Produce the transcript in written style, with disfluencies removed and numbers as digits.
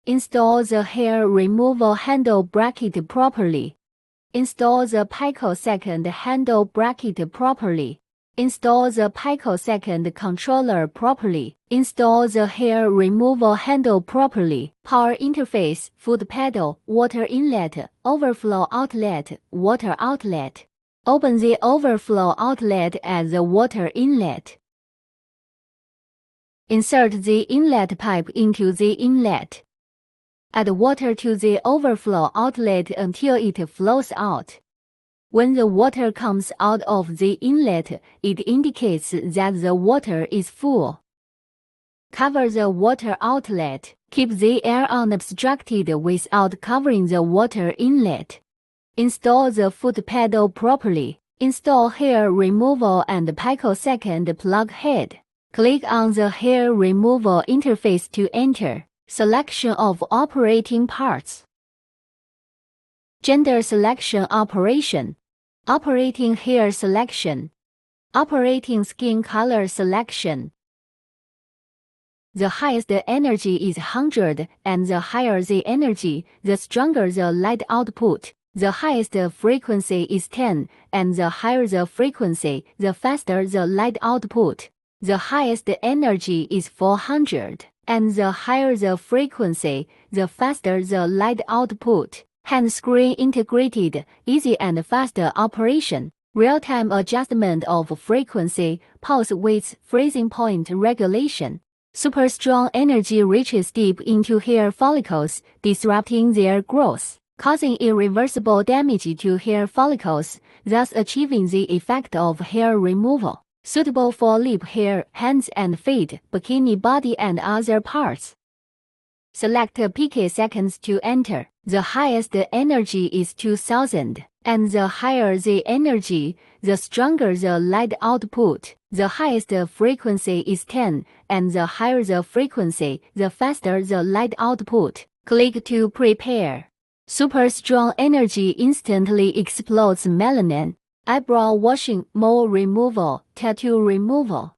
Install the hair removal handle bracket properly. Install the picosecond handle bracket properly. Install the picosecond controller properly. Install the hair removal handle properly. Power interface, foot pedal, water inlet, overflow outlet, water outlet. Open the overflow outlet at the water inlet. Insert the inlet pipe into the inlet. Add water to the overflow outlet until it flows out. When the water comes out of the inlet, it indicates that the water is full. Cover the water outlet. Keep the air unobstructed without covering the water inlet. Install the foot pedal properly. Install hair removal and picosecond plug head. Click on the hair removal interface to enter. Selection of operating parts. Gender selection operation. Operating hair selection. Operating skin color selection. The highest energy is 100, and the higher the energy, the stronger the light output. The highest frequency is 10, and the higher the frequency, the faster the light output. The highest energy is 400, and the higher the frequency, the faster the light output. Hand screen integrated, easy and fast operation. Real-time adjustment of frequency, pulse width, freezing point regulation. Super strong energy reaches deep into hair follicles, disrupting their growth, causing irreversible damage to hair follicles, thus achieving the effect of hair removal. Suitable for lip hair, hands and feet, bikini body and other parts. Select picoseconds to enter. The highest energy is 2000, and the higher the energy, the stronger the light output. The highest frequency is 10, and the higher the frequency, the faster the light output. Click to prepare. Super strong energy instantly explodes melanin. Eyebrow washing, mole removal, tattoo removal.